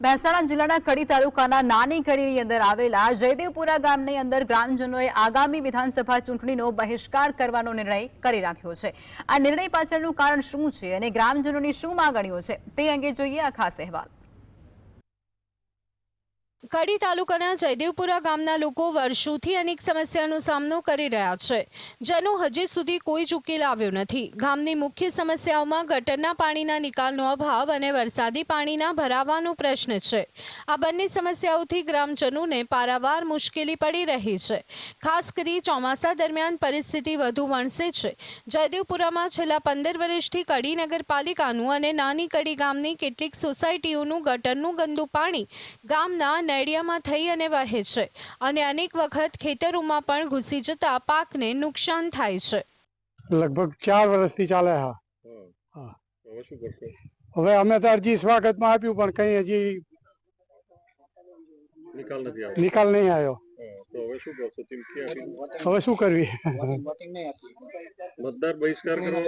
મહેસાણા જિલ્લાના કડી તાલુકાના નાની કડીની અંદર આવેલા જયદેવપુરા ગામની અંદર ગ્રામજનોએ આગામી વિધાનસભા ચૂંટણીનો બહિષ્કાર કરવાનો નિર્ણય કરી રાખ્યો છે। આ નિર્ણય પાછળનું કારણ શું છે અને ગ્રામજનોની શું માંગણીઓ છે તે અંગે જોઈએ આ ખાસ અહેવાલ। કડી તાલુકાના જયદેવપુરા ગામના લોકો વર્ષોથી અનેક સમસ્યાનો સામનો કરી રહ્યા છે, જેનો હજી સુધી કોઈ જ ઉકેલ આવ્યો નથી। ગામની મુખ્ય સમસ્યાઓમાં ગટરના પાણીના નિકાલનો અભાવ અને વરસાદી પાણીના ભરાવાનો પ્રશ્ન છે। આ બંને સમસ્યાઓથી ગ્રામજનોને પારાવાર મુશ્કેલી પડી રહી છે। ખાસ કરી ચોમાસા દરમિયાન પરિસ્થિતિ વધુ વણસે છે। જયદેવપુરામાં છેલ્લા 15 વર્ષથી કડી નગરપાલિકાનું અને નાની કડી ગામની કેટલીક સોસાયટીઓનું ગટરનું ગંદુ પાણી ગામના નળિયામાં થઈ અને વહે છે અને અનેક વખત ખેતરોમાં પણ ઘૂસી જતા પાકને નુકસાન થાય છે। લગભગ 4 વર્ષથી ચાલે હવે અમે તો અરજી સ્વાગતમાં આપ્યું પણ કઈ હજી નિકાલ નહીં આવ્યો। હવે શું કરવી? મતદાર બહિષ્કાર કરો,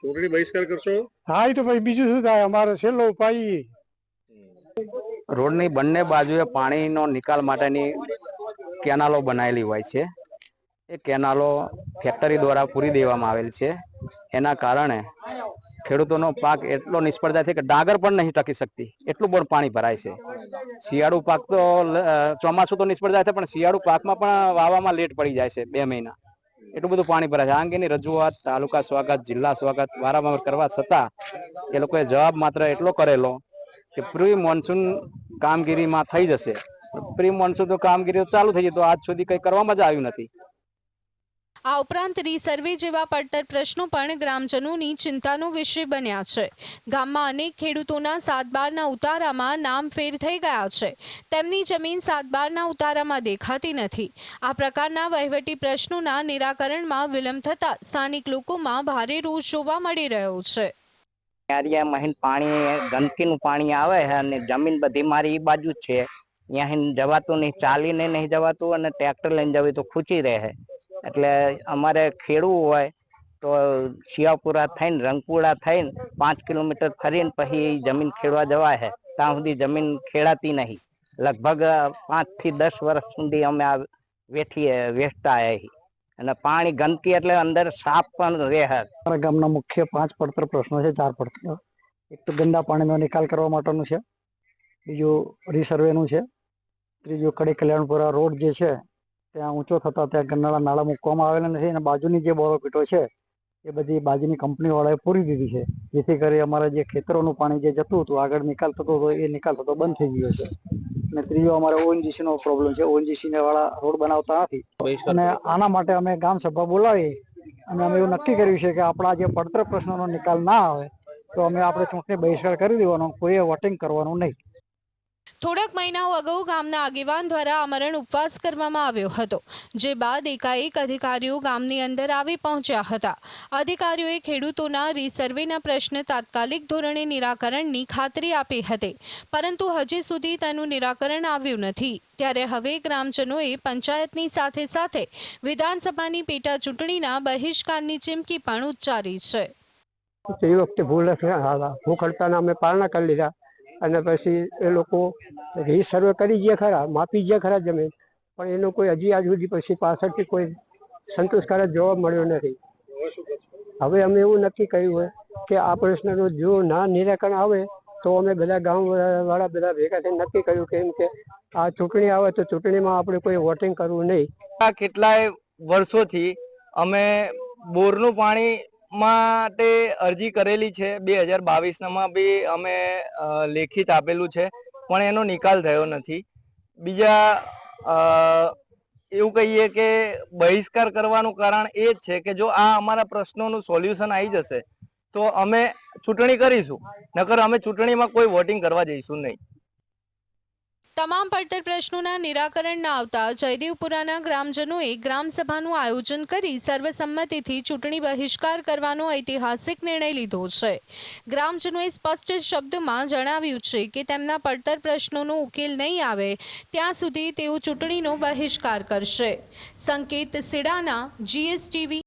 ચૂંટણી બહિષ્કાર કરશો? હા, એ તો ભાઈ બીજું શું થાય, અમારો છેલ્લો ઉપાય। રોડની બંને બાજુએ પાણીનો નિકાલ માટેની કેનાલો બનાવેલી હોય છે। એ કેનાલો ફેક્ટરી દ્વારા પૂરી દેવામાં આવેલ છે। એના કારણે ખેડૂતોનો પાક એટલો નિષ્ફળ જાય છે કે ડાંગર પણ નહીં ટકી શકતી, એટલું પણ પાણી ભરાય છે। શિયાળુ પાક તો ચોમાસું તો નિષ્ફળ જાય છે, પણ શિયાળુ પાકમાં પણ વાવવામાં લેટ પડી જાય છે, 2 મહિના એટલું બધું પાણી ભરાય છે। આ અંગેની રજૂઆત તાલુકા સ્વાગત, જિલ્લા સ્વાગત વારંવાર કરવા છતાં એ લોકોએ જવાબ માત્ર એટલો કરેલો કે પ્રી મોન્સૂન કામગીરીમાં થઈ જશે। પ્રી મોન્સૂન તો કામગીરી ચાલુ થઈ ગઈ, તો આજ સુધી કંઈ કરવામાં જ આવ્યું નથી। આ ઉપરાંત રીસર્વે જેવા પડતર પ્રશ્નો પણ ગ્રામજનોની ચિંતાનો વિષય બન્યા છે। ગામમાં અનેક ખેડૂતોના 7/12ના ઉતારામાં નામ ફેર થઈ ગયા છે, તેમની જમીન 7/12ના ઉતારામાં દેખાતી નથી। આ પ્રકારના વહીવટી પ્રશ્નોના નિરાકરણમાં વિલંબ થતા સ્થાનિક લોકોમાં ભારે રોષ જોવા મળી રહ્યો છે। એરિયામાં પાણી ગંદકીનું પાણી આવે છે અને જમીન બધી મારી એ બાજુ જ છે, ત્યાં જવાતું નહીં, ચાલીને નહીં જવાતું અને ટ્રેક્ટર લઈને જવું તો ખૂંચી રહે। એટલે અમારે ખેડવું હોય તો શિયાપુરા થઈને રંગપુરા થઈને 5 કિલોમીટર ફરીને પછી જમીન ખેડવા જવાય છે, ત્યાં સુધી જમીન ખેડાતી નહીં। લગભગ 5 થી 10 વર્ષ સુધી અમે આ વેચતા આવ્યા અને પાણી ગંદકી એટલે અંદર સાપ પણ રહે। અમારા ગામના મુખ્ય 5 પડતર પ્રશ્નો છે, 4 પડતર। એક તો ગંદા પાણીનો નિકાલ કરવા માટેનું છે, બીજું રીસર્વેનું છે, ત્રીજું કડી કલ્યાણપુરા રોડ જે છે ત્યાં ઊંચો થતા ત્યાં ગંદા નાળા મૂકવામાં આવેલા નથી અને બાજુની જે બોરોપીટો છે એ બધી બાજુની કંપનીવાળાએ પૂરી દીધી છે, જેથી કરી અમારા જે ખેતરોનું પાણી જે જતું હતું આગળ નિકાલ થતો હતો એ નિકાલ થતો બંધ થઈ ગયો છે। અને ત્રીજો અમારે ઓએનજીસી નો પ્રોબ્લેમ છે, ઓએનજીસી વાળા રોડ બનાવતા નથી અને આના માટે અમે ગામ સભા બોલાવી અને અમે એવું નક્કી કર્યું છે કે આપણા જે પડતર પ્રશ્નોનો નિકાલ ના આવે તો અમે આપણે ચૂંટણી બહિષ્કાર કરી દેવાનો, કોઈએ વોટિંગ કરવાનું નહીં। થોડાક મહિનાઓ અગાઉ ગામના આગેવાન દ્વારા આમરણ ઉપવાસ કરવામાં આવ્યો હતો, જે બાદ એકાએક અધિકારીઓ ગામની અંદર આવી પહોંચ્યા હતા। અધિકારીઓએ ખેડૂતોના રીસર્વેના પ્રશ્ન તાત્કાલિક ધોરણે નિરાકરણની ખાતરી આપી હતી, પરંતુ હજી સુધી તેનું નિરાકરણ આવ્યું નથી। ત્યારે હવે ગ્રામજનોએ પંચાયતની સાથે સાથે વિધાનસભાની પેટા ચૂંટણીના બહિષ્કારની ચીમકી પણ ઉચ્ચારી છે। એ વખતે ભૂખ હડતાલના અમે પાલના કરી લીધા અને પછી એ લોકો રીસર્વે કરી ગયા ખરા, માપી ગયા ખરા જમીન, પણ એનો કોઈ હજી આજ સુધી પછી પાછળથી કોઈ સંતોષકારક જવાબ મળ્યો નથી। હવે અમે એવું નક્કી કર્યું હોય કે આ પ્રશ્નનું જો ના નિરાકરણ આવે તો અમે બધા ગામવાળા બધા ભેગા થઈને નક્કી કર્યું કે એમ કે આ ચૂંટણી આવે તો ચૂંટણીમાં આપણે કોઈ વોટિંગ કરવું નહીં। કેટલાય વર્ષોથી અમે બોરનું પાણી માટે અરજી કરેલી છે, 2022માં બી અમે લેખિત આપેલું છે, પણ એનો નિકાલ થયો નથી। બીજા એવું કહીએ કે બહિષ્કાર કરવાનું કારણ એ જ છે કે જો આ અમારા પ્રશ્નોનું સોલ્યુશન આવી જશે તો અમે ચૂંટણી કરીશું, નકર અમે ચૂંટણીમાં કોઈ વોટિંગ કરવા જઈશું નહીં। તમામ પડતર પ્રશ્નોના નિરાકરણ ન આવતા જયદેવપુરાના ગ્રામજનોએ ગ્રામસભાનું આયોજન કરી સર્વસંમતિથી ચૂંટણી બહિષ્કાર કરવાનો ઐતિહાસિક નિર્ણય લીધો છે। ગ્રામજનોએ સ્પષ્ટ શબ્દમાં જણાવ્યું છે કે તેમના પડતર પ્રશ્નોનો ઉકેલ નહીં આવે ત્યાં સુધી તેઓ ચૂંટણીનો બહિષ્કાર કરશે। સંકેત સિડાના, GSTV।